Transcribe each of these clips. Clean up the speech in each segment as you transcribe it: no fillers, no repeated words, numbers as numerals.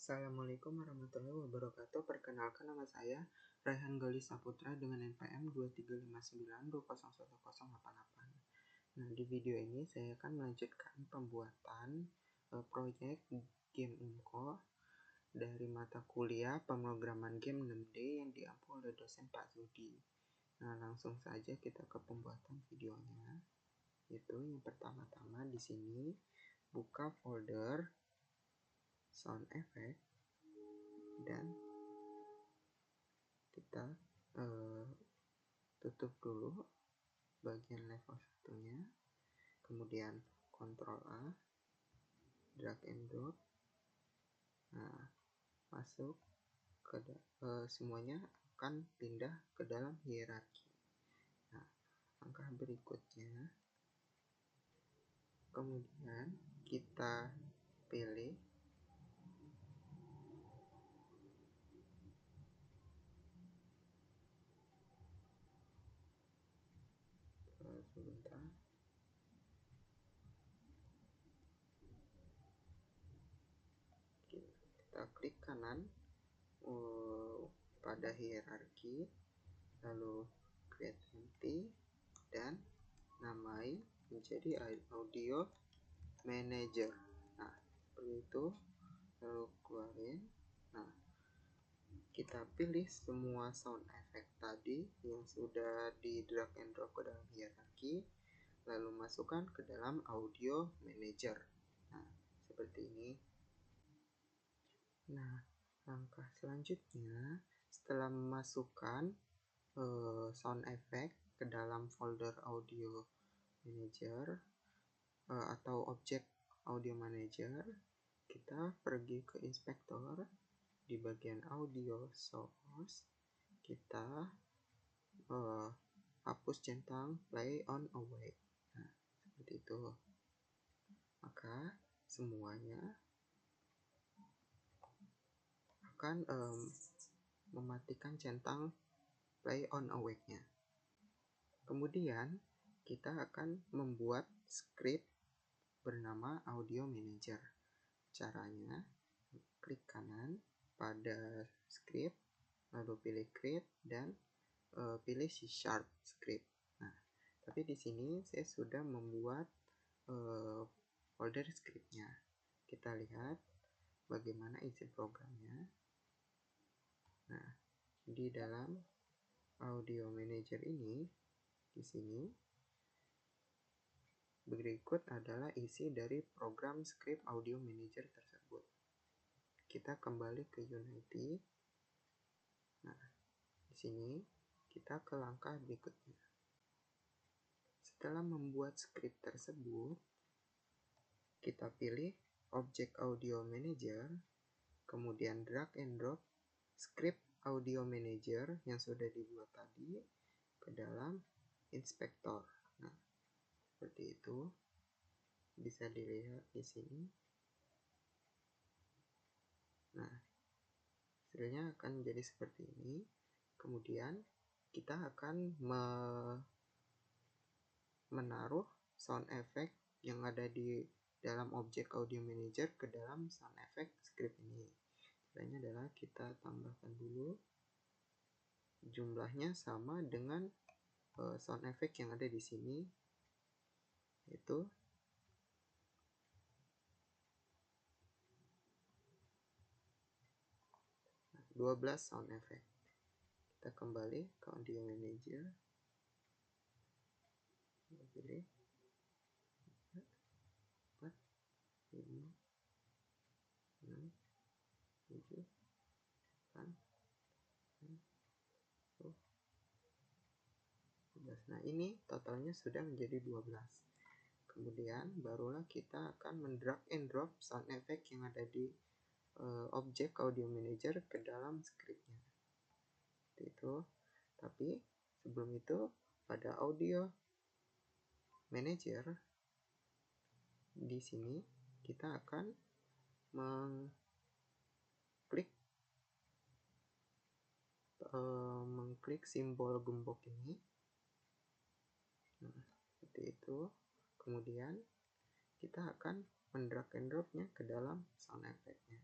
Assalamualaikum warahmatullahi wabarakatuh. Perkenalkan, nama saya Raihan Gali Saputra dengan NPM 23592011088. Nah, di video ini saya akan melanjutkan pembuatan proyek game Umko dari mata kuliah pemrograman game 6D yang diampu oleh dosen Pak Zudi. Nah, langsung saja kita ke pembuatan videonya. Yaitu yang pertama-tama di sini buka folder sound effect dan kita tutup dulu bagian level satunya, kemudian Ctrl A, drag and drop. Nah, masuk ke semuanya akan pindah ke dalam hierarki. Nah, langkah berikutnya, kemudian kita pilih sebentar. Kita klik kanan pada hierarki, lalu create empty dan namai menjadi audio manager. Nah, seperti itu. Lalu keluarin. Nah, kita pilih semua sound effect tadi yang sudah di drag and drop ke dalam hierarki, lalu masukkan ke dalam audio manager. Nah, seperti ini. Nah, langkah selanjutnya, setelah memasukkan sound effect ke dalam folder audio manager atau objek audio manager, kita pergi ke inspektor. Di bagian audio source, kita hapus centang play on awake. Nah, seperti itu. Maka semuanya akan mematikan centang play on awake-nya. Kemudian kita akan membuat script bernama audio manager. Caranya, klik kanan pada script, lalu pilih create dan pilih C# script. Nah, tapi di sini saya sudah membuat folder scriptnya. Kita lihat bagaimana isi programnya. Nah, di dalam audio manager ini, di sini berikut adalah isi dari program script audio manager tersebut. Kita kembali ke Unity. Nah, di sini kita ke langkah berikutnya. Setelah membuat script tersebut, kita pilih objek audio manager, kemudian drag and drop script audio manager yang sudah dibuat tadi ke dalam inspektor. Nah, seperti itu. Bisa dilihat di sini. Nah, hasilnya akan jadi seperti ini. Kemudian kita akan menaruh sound effect yang ada di dalam objek audio manager ke dalam sound effect script ini. Caranya adalah kita tambahkan dulu jumlahnya sama dengan sound effect yang ada di sini, yaitu 12 sound effect. Kita kembali ke audio manager, kita pilih 4, 5, 6, 7, 8, 9, 10, 11. Nah, ini totalnya sudah menjadi 12. Kemudian barulah kita akan mendrag and drop sound effect yang ada di objek audio manager ke dalam scriptnya. Itu. Tapi sebelum itu, pada audio manager di sini kita akan mengklik simbol gembok ini. Nah, seperti itu. Kemudian kita akan mendrag and dropnya ke dalam sound effect-nya.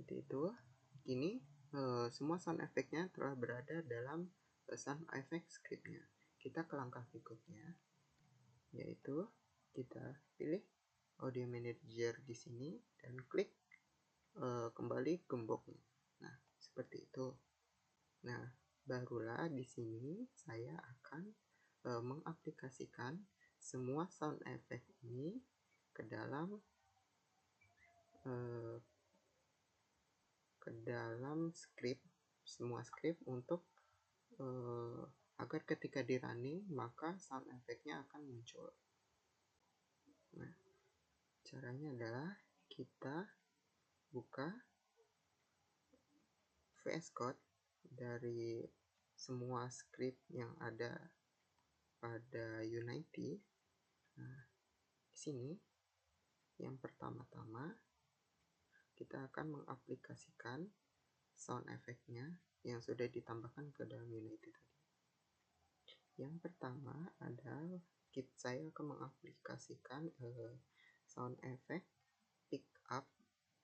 Seperti itu. Kini semua sound effect-nya telah berada dalam sound effect script-nya. Kita ke langkah berikutnya, yaitu kita pilih audio manager di sini dan klik kembali gemboknya. Nah, seperti itu. Nah, barulah di sini saya akan mengaplikasikan semua sound effect ini ke dalam script, semua script untuk agar ketika di running maka sound effect-nya akan muncul. Nah, caranya adalah kita buka VS Code dari semua script yang ada pada Unity. Nah, di sini yang pertama-tama kita akan mengaplikasikan sound effect-nya yang sudah ditambahkan ke dalam Unity tadi. Yang pertama adalah saya akan mengaplikasikan sound effect pick up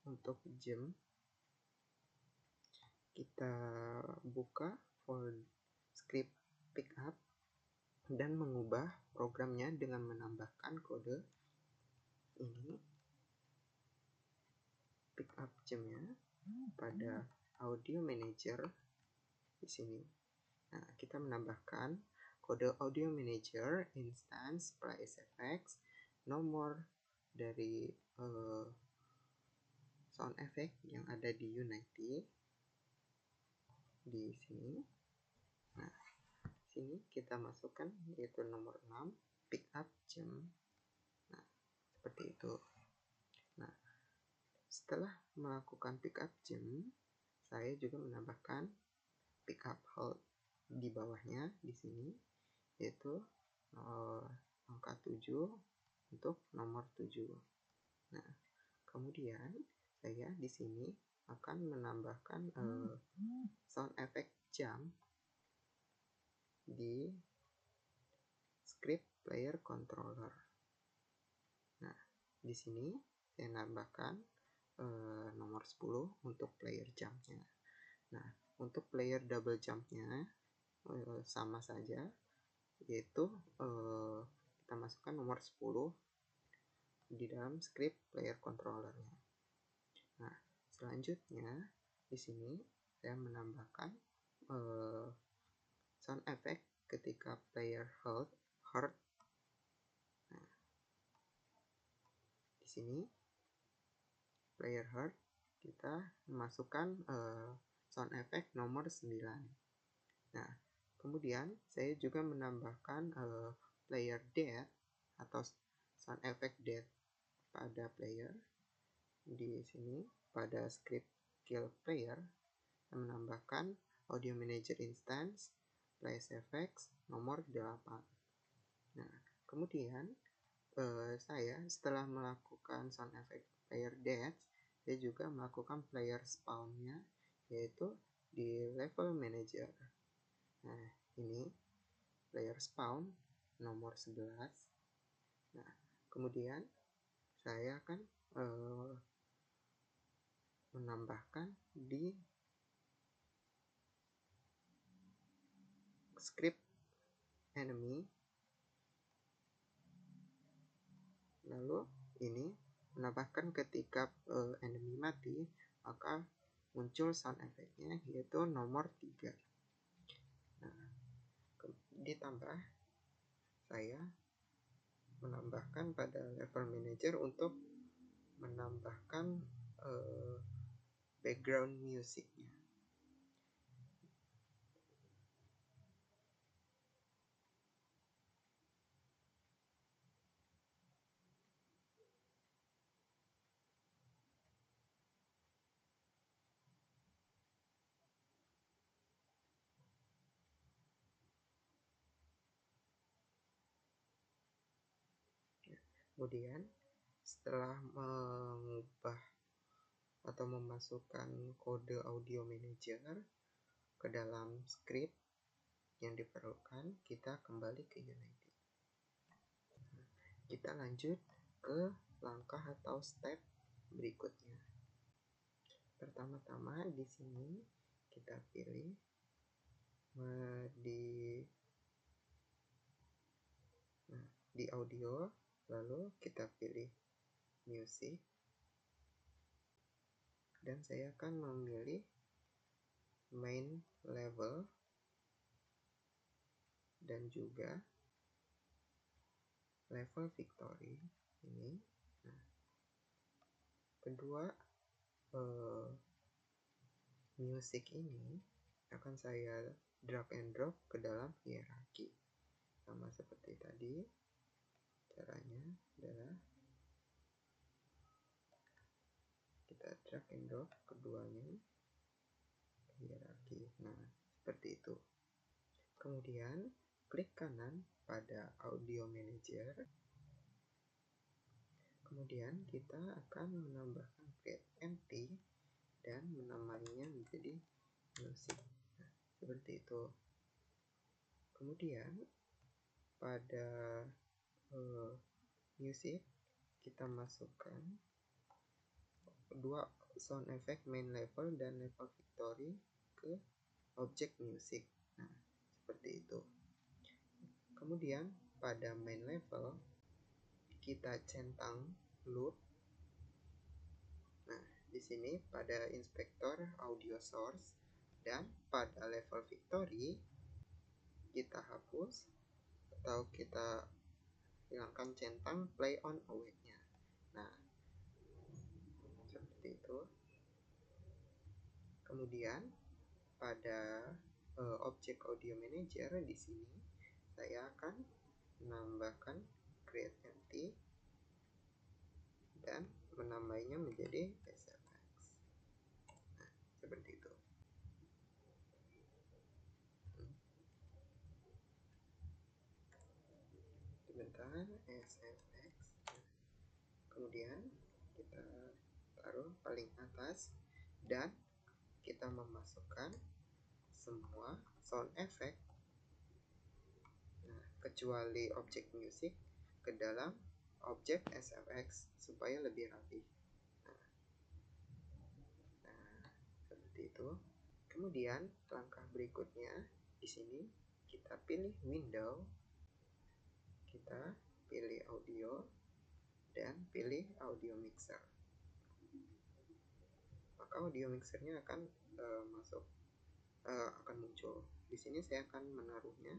untuk jam. Kita buka folder script pick up dan mengubah programnya dengan menambahkan kode ini pick up jamnya pada audio manager di sini. Nah, kita menambahkan kode audio manager instance place effects nomor dari sound effect yang ada di Unity di sini. Nah, sini kita masukkan yaitu nomor 6 pick up jam. Nah, seperti itu. Nah, setelah melakukan pick up jam, saya juga menambahkan pick up hold di bawahnya di sini, yaitu angka 7 untuk nomor 7. Nah, kemudian saya di sini akan menambahkan sound effect jam di script player controller. Nah, di sini saya nambahkan nomor 10 untuk player jumpnya. Nah, untuk player double jumpnya sama saja, yaitu kita masukkan nomor 10 di dalam script player controllernya. Nah, selanjutnya di sini saya menambahkan sound effect ketika player hurt. Nah, di sini player hurt kita masukkan sound effect nomor 9. Nah, kemudian saya juga menambahkan player death atau sound effect death pada player. Di sini pada script kill player saya menambahkan audio manager instance place effects nomor 8. Nah, kemudian saya setelah melakukan sound effect player death, saya juga melakukan player spawn-nya yaitu di level manager. Nah, ini player spawn nomor 11. Nah, kemudian saya akan menambahkan di script enemy. Lalu ini menambahkan ketika enemy mati, maka muncul sound effect-nya yaitu nomor 3. Nah, ditambah saya menambahkan pada level manager untuk menambahkan background musicnya. Kemudian setelah mengubah atau memasukkan kode audio manager ke dalam script yang diperlukan, kita kembali ke Unity. Kita lanjut ke langkah atau step berikutnya. Pertama-tama di sini kita pilih di audio, lalu kita pilih music, dan saya akan memilih main level dan juga level victory ini. Nah, kedua music ini akan saya drag and drop ke dalam hierarki, sama seperti tadi. Caranya adalah kita drag and drop keduanya ke hierarki. Nah, seperti itu. Kemudian klik kanan pada audio manager. Kemudian kita akan menambahkan create empty dan menamainya menjadi music. Nah, seperti itu. Kemudian pada music kita masukkan dua sound effect main level dan level victory ke objek music. Nah, seperti itu. Kemudian pada main level kita centang loop. Nah, di sini pada inspektor audio source, dan pada level victory kita hapus atau kita hilangkan centang play on awake-nya. Nah, seperti itu. Kemudian pada objek audio manager di sini saya akan menambahkan create empty dan menambahnya menjadi SFX. Nah, seperti itu. Sebentar, SFX. Kemudian kita taruh paling atas dan kita memasukkan semua sound effect, kecuali objek music, ke dalam objek SFX supaya lebih rapi. Nah, seperti itu. Kemudian langkah berikutnya di sini kita pilih window, kita pilih audio dan pilih audio mixer. Maka audio mixernya akan akan muncul. Di sini saya akan menaruhnya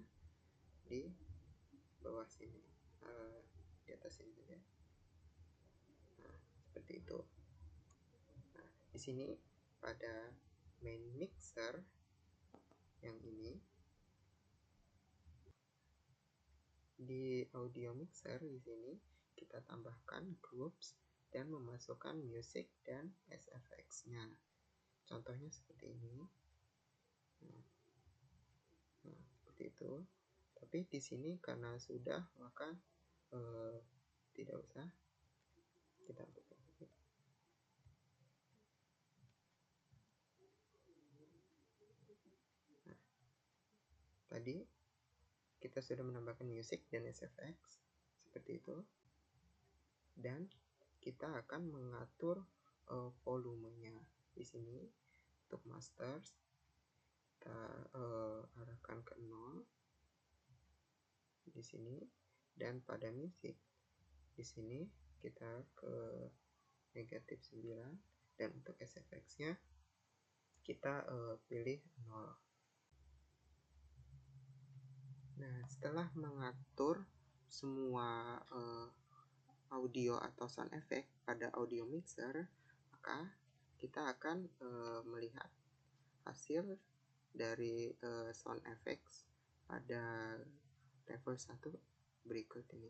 di bawah sini, di atas sini saja. Nah, seperti itu. Nah, di sini pada main mixer yang ini, di audio mixer di sini kita tambahkan groups dan memasukkan music dan SFX-nya. Contohnya seperti ini. Nah, seperti itu. Tapi di sini karena sudah, maka tidak usah kita buka. Nah, tadi kita sudah menambahkan music dan SFX seperti itu, dan kita akan mengatur volumenya. Di sini untuk masters kita arahkan ke 0 di sini, dan pada music di sini kita ke -9, dan untuk SFX-nya kita pilih 0. Nah, setelah mengatur semua audio atau sound effect pada audio mixer, maka kita akan melihat hasil dari sound effects pada level 1 berikut ini.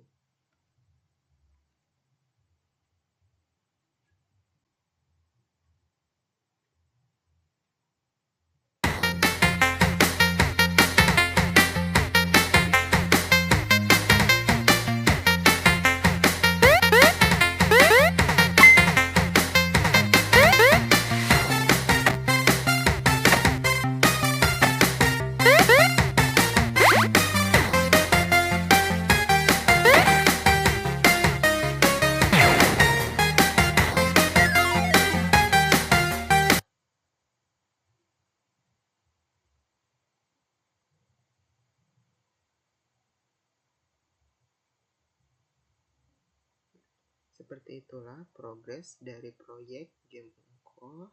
Seperti itulah progres dari proyek game Unko.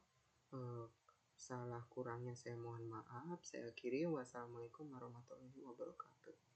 Salah kurangnya saya mohon maaf. Saya akhiri. Wassalamualaikum warahmatullahi wabarakatuh.